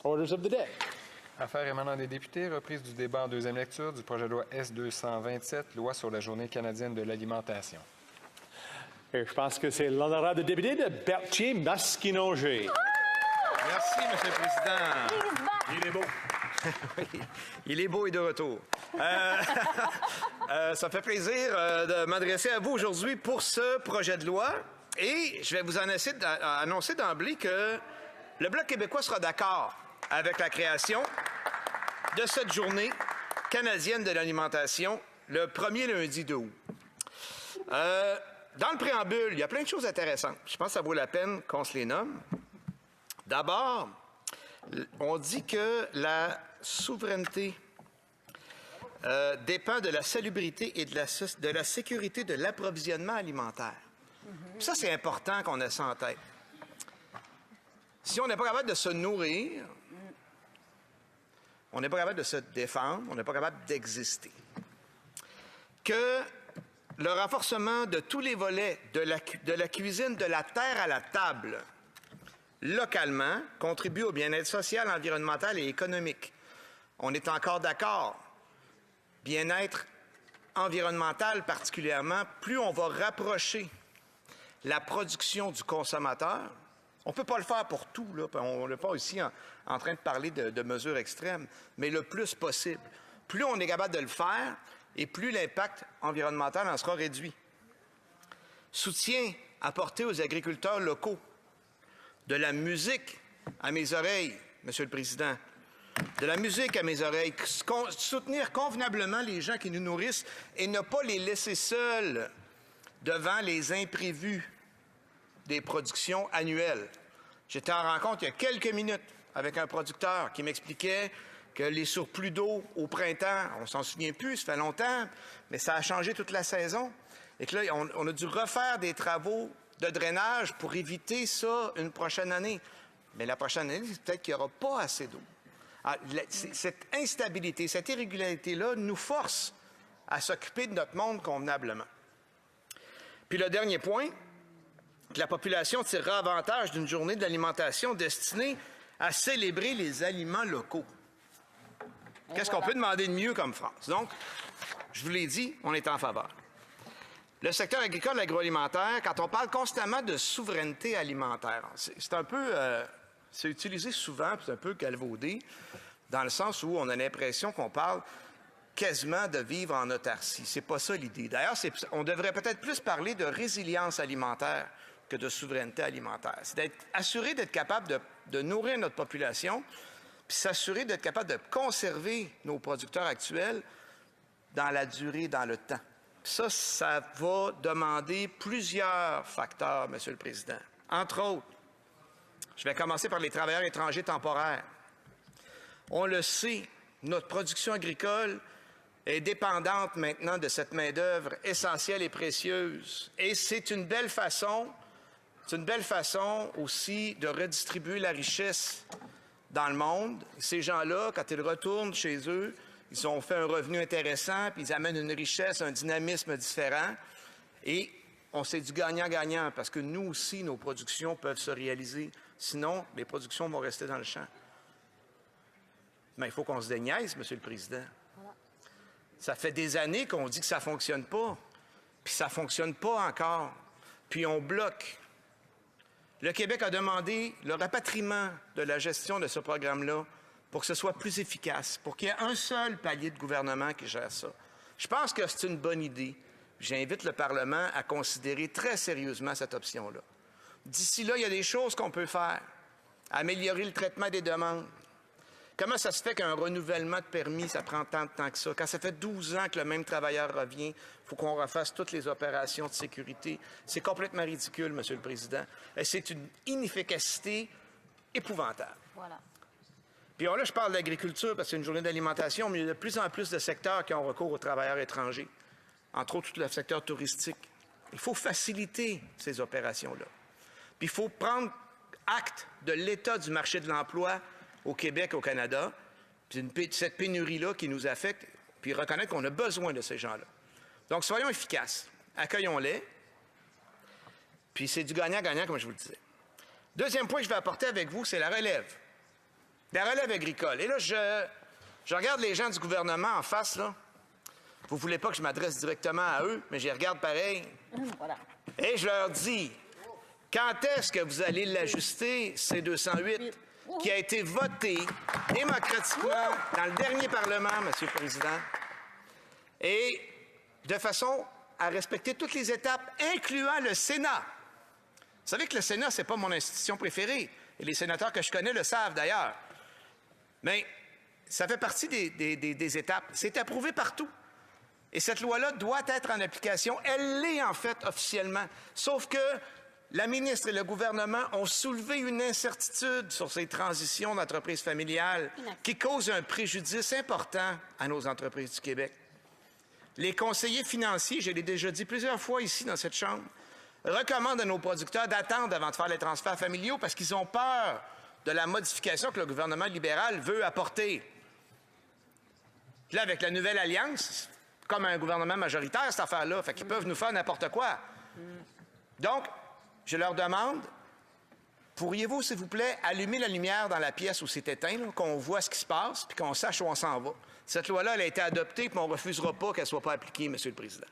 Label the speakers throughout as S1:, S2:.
S1: Orders of the day.
S2: Affaires émanant des députés, reprise du débat en deuxième lecture du projet de loi S-227, loi sur la Journée canadienne de l'alimentation.
S1: Et je pense que c'est l'honorable député de Berthier-Masquinongé.
S3: Merci, M. le Président.
S1: Il est beau.
S3: Oui, il est beau et de retour. Ça fait plaisir de m'adresser à vous aujourd'hui pour ce projet de loi. Et je vais vous annoncer d'emblée que le Bloc québécois sera d'accord avec la création de cette journée canadienne de l'alimentation le premier lundi de août. Dans le préambule, il y a plein de choses intéressantes. Je pense que ça vaut la peine qu'on se les nomme. D'abord, on dit que la souveraineté dépend de la salubrité et de la sécurité de l'approvisionnement alimentaire. Ça, c'est important qu'on ait ça en tête. Si on n'est pas capable de se nourrir, on n'est pas capable de se défendre, on n'est pas capable d'exister. Que le renforcement de tous les volets de la cuisine de la terre à la table, localement, contribue au bien-être social, environnemental et économique. On est encore d'accord. Bien-être environnemental particulièrement, plus on va rapprocher la production du consommateur. On ne peut pas le faire pour tout, là. On n'est pas ici en train de parler de mesures extrêmes, mais le plus possible. Plus on est capable de le faire, et plus l'impact environnemental en sera réduit. Soutien apporté aux agriculteurs locaux. De la musique à mes oreilles, Monsieur le Président. De la musique à mes oreilles. Soutenir convenablement les gens qui nous nourrissent et ne pas les laisser seuls devant les imprévus des productions annuelles. J'étais en rencontre il y a quelques minutes avec un producteur qui m'expliquait que les surplus d'eau au printemps, on s'en souvient plus, ça fait longtemps, mais ça a changé toute la saison. Et que là, on a dû refaire des travaux de drainage pour éviter ça une prochaine année. Mais la prochaine année, peut-être qu'il n'y aura pas assez d'eau. Cette instabilité, cette irrégularité-là nous force à s'occuper de notre monde convenablement. Puis le dernier point, que la population tirera avantage d'une journée d'alimentation destinée à célébrer les aliments locaux. Qu'est-ce qu'on peut demander de mieux comme phrase? Donc, je vous l'ai dit, on est en faveur. Le secteur agricole et agroalimentaire, quand on parle constamment de souveraineté alimentaire, c'est un peu... c'est utilisé souvent, puis c'est un peu galvaudé, dans le sens où on a l'impression qu'on parle quasiment de vivre en autarcie. C'est pas ça l'idée. D'ailleurs, on devrait peut-être plus parler de résilience alimentaire que de souveraineté alimentaire. C'est assurer d'être capable de nourrir notre population, puis s'assurer d'être capable de conserver nos producteurs actuels dans la durée, dans le temps. Ça va demander plusieurs facteurs, Monsieur le Président. Entre autres, je vais commencer par les travailleurs étrangers temporaires. On le sait, notre production agricole est dépendante maintenant de cette main-d'œuvre essentielle et précieuse. Et c'est une belle façon aussi de redistribuer la richesse dans le monde. Ces gens-là, quand ils retournent chez eux, ils ont fait un revenu intéressant, puis ils amènent une richesse, un dynamisme différent. Et c'est du gagnant-gagnant, parce que nous aussi, nos productions peuvent se réaliser. Sinon, les productions vont rester dans le champ. Mais il faut qu'on se déniaise, Monsieur le Président. Ça fait des années qu'on dit que ça ne fonctionne pas, puis ça ne fonctionne pas encore. Puis on bloque. Le Québec a demandé le rapatriement de la gestion de ce programme-là pour que ce soit plus efficace, pour qu'il y ait un seul palier de gouvernement qui gère ça. Je pense que c'est une bonne idée. J'invite le Parlement à considérer très sérieusement cette option-là. D'ici là, il y a des choses qu'on peut faire. Améliorer le traitement des demandes. Comment ça se fait qu'un renouvellement de permis, ça prend tant de temps que ça? Quand ça fait 12 ans que le même travailleur revient, il faut qu'on refasse toutes les opérations de sécurité. C'est complètement ridicule, Monsieur le Président. Et c'est une inefficacité épouvantable.
S4: Voilà.
S3: Puis là, je parle d'agriculture parce que c'est une journée d'alimentation, mais il y a de plus en plus de secteurs qui ont recours aux travailleurs étrangers. Entre autres, tout le secteur touristique. Il faut faciliter ces opérations-là. Puis il faut prendre acte de l'état du marché de l'emploi au Québec, au Canada, puis cette pénurie-là qui nous affecte, puis reconnaître qu'on a besoin de ces gens-là. Donc, soyons efficaces. Accueillons-les. Puis c'est du gagnant-gagnant, comme je vous le disais. Deuxième point que je vais apporter avec vous, c'est la relève. La relève agricole. Et là, je regarde les gens du gouvernement en face, là. Vous ne voulez pas que je m'adresse directement à eux, mais je les regarde pareil.
S4: Voilà.
S3: Et je leur dis, quand est-ce que vous allez l'ajuster, C-208, qui a été voté démocratiquement dans le dernier Parlement, M. le Président, et de façon à respecter toutes les étapes, incluant le Sénat. Vous savez que le Sénat, ce n'est pas mon institution préférée, et les sénateurs que je connais le savent d'ailleurs. Mais ça fait partie des étapes. C'est approuvé partout. Et cette loi-là doit être en application. Elle l'est, en fait, officiellement. Sauf que la ministre et le gouvernement ont soulevé une incertitude sur ces transitions d'entreprises familiales qui causent un préjudice important à nos entreprises du Québec. Les conseillers financiers, je l'ai déjà dit plusieurs fois ici dans cette Chambre, recommandent à nos producteurs d'attendre avant de faire les transferts familiaux parce qu'ils ont peur de la modification que le gouvernement libéral veut apporter. Puis là, avec la nouvelle alliance, comme un gouvernement majoritaire, cette affaire-là, fait qu'ils peuvent nous faire n'importe quoi. Donc, je leur demande, pourriez-vous, s'il vous plaît, allumer la lumière dans la pièce où c'est éteint, là, qu'on voit ce qui se passe, puis qu'on sache où on s'en va. Cette loi-là, elle a été adoptée, puis on ne refusera pas qu'elle ne soit pas appliquée, Monsieur le Président.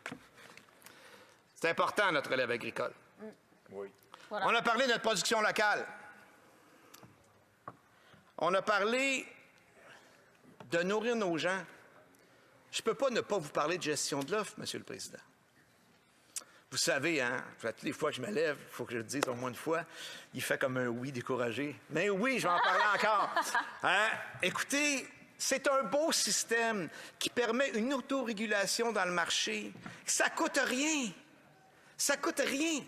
S3: C'est important, notre relève agricole.
S2: Oui.
S4: Voilà.
S3: On a parlé de notre production locale. On a parlé de nourrir nos gens. Je ne peux pas ne pas vous parler de gestion de l'offre, Monsieur le Président. Vous savez, hein, toutes les fois que je me lève, il faut que je le dise au moins une fois, il fait comme un oui découragé. Mais oui, je vais en parler encore. Hein? Écoutez, c'est un beau système qui permet une autorégulation dans le marché. Ça coûte rien. Ça coûte rien.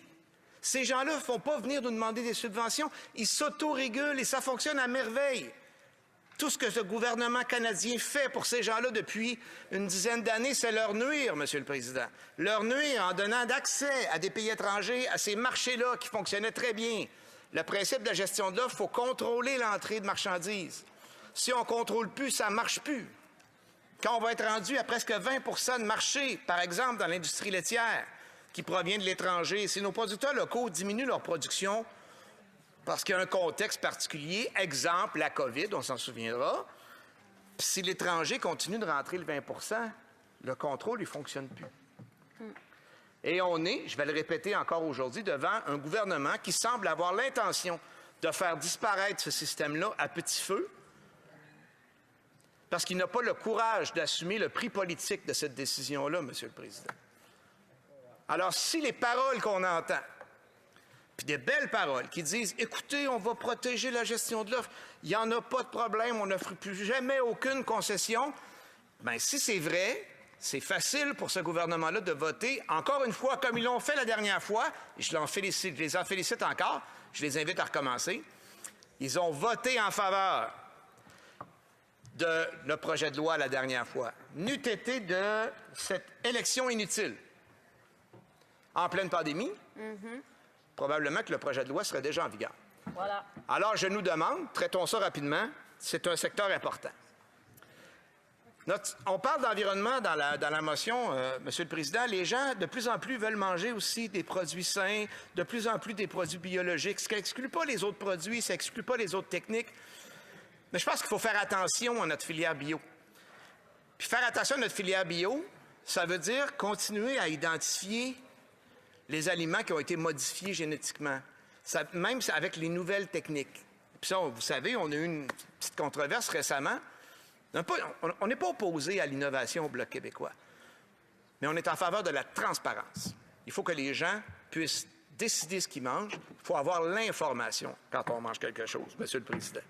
S3: Ces gens-là ne font pas venir nous demander des subventions. Ils s'autorégulent et ça fonctionne à merveille. Tout ce que ce gouvernement canadien fait pour ces gens-là depuis une dizaine d'années, c'est leur nuire, Monsieur le Président. Leur nuire en donnant d'accès à des pays étrangers, à ces marchés-là qui fonctionnaient très bien. Le principe de la gestion de l'offre, il faut contrôler l'entrée de marchandises. Si on ne contrôle plus, ça ne marche plus. Quand on va être rendu à presque 20 de marché, par exemple dans l'industrie laitière, qui provient de l'étranger, si nos producteurs locaux diminuent leur production, parce qu'il y a un contexte particulier, exemple, la COVID, on s'en souviendra. Puis si l'étranger continue de rentrer le 20 le contrôle ne fonctionne plus. Et on est, je vais le répéter encore aujourd'hui, devant un gouvernement qui semble avoir l'intention de faire disparaître ce système-là à petit feu, parce qu'il n'a pas le courage d'assumer le prix politique de cette décision-là, Monsieur le Président. Alors, si les paroles qu'on entend, puis des belles paroles qui disent « Écoutez, on va protéger la gestion de l'offre, il n'y en a pas de problème, on n'offre plus jamais aucune concession », bien, si c'est vrai, c'est facile pour ce gouvernement-là de voter, encore une fois, comme ils l'ont fait la dernière fois, et je les en félicite encore, je les invite à recommencer, ils ont voté en faveur de le projet de loi la dernière fois, n'eût été de cette élection inutile. En pleine pandémie, probablement que le projet de loi serait déjà en vigueur.
S4: Voilà.
S3: Alors, je nous demande, traitons ça rapidement, c'est un secteur important. On parle d'environnement dans la motion, Monsieur le Président. Les gens, de plus en plus, veulent manger aussi des produits sains, de plus en plus des produits biologiques, ce qui n'exclut pas les autres produits, ça n'exclut pas les autres techniques. Mais je pense qu'il faut faire attention à notre filière bio. Puis faire attention à notre filière bio, ça veut dire continuer à identifier les aliments qui ont été modifiés génétiquement, même avec les nouvelles techniques. Puis ça, vous savez, on a eu une petite controverse récemment. On n'est pas opposé à l'innovation au Bloc québécois, mais on est en faveur de la transparence. Il faut que les gens puissent décider ce qu'ils mangent. Il faut avoir l'information quand on mange quelque chose, Monsieur le Président.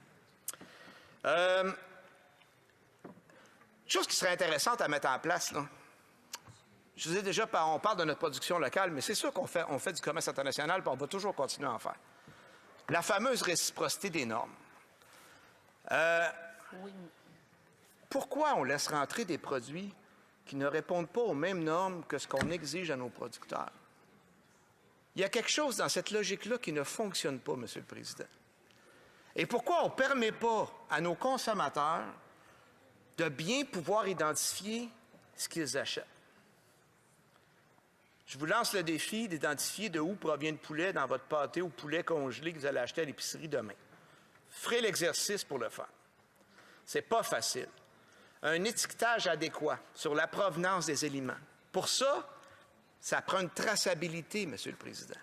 S3: Chose qui serait intéressante à mettre en place, là. Je vous ai déjà, on parle de notre production locale, mais c'est sûr qu'on fait du commerce international, puis on va toujours continuer à en faire. La fameuse réciprocité des normes.
S4: Oui.
S3: Pourquoi on laisse rentrer des produits qui ne répondent pas aux mêmes normes que ce qu'on exige à nos producteurs? Il y a quelque chose dans cette logique-là qui ne fonctionne pas, Monsieur le Président. Et pourquoi on ne permet pas à nos consommateurs de bien pouvoir identifier ce qu'ils achètent? Je vous lance le défi d'identifier de où provient le poulet dans votre pâté au poulet congelé que vous allez acheter à l'épicerie demain. Ferez l'exercice pour le faire. C'est pas facile. Un étiquetage adéquat sur la provenance des aliments. Pour ça, ça prend une traçabilité, Monsieur le Président.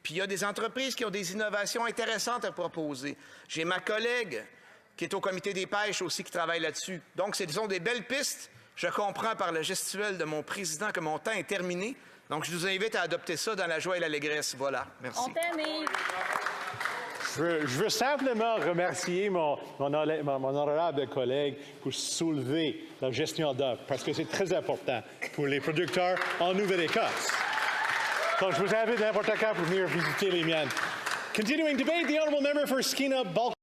S3: Puis il y a des entreprises qui ont des innovations intéressantes à proposer. J'ai ma collègue qui est au comité des pêches aussi qui travaille là-dessus. Donc, ce sont des belles pistes. Je comprends par le gestuel de mon président que mon temps est terminé. Donc, je vous invite à adopter ça dans la joie et la l'allégresse. Voilà. Merci.
S4: On termine.
S1: Je veux simplement remercier mon honorable collègue pour soulever la gestion d'œuvre, parce que c'est très important pour les producteurs en Nouvelle-Écosse. Donc, je vous invite n'importe quand pour venir visiter les miennes. Continuing debate, the honourable member for Skeena Balk.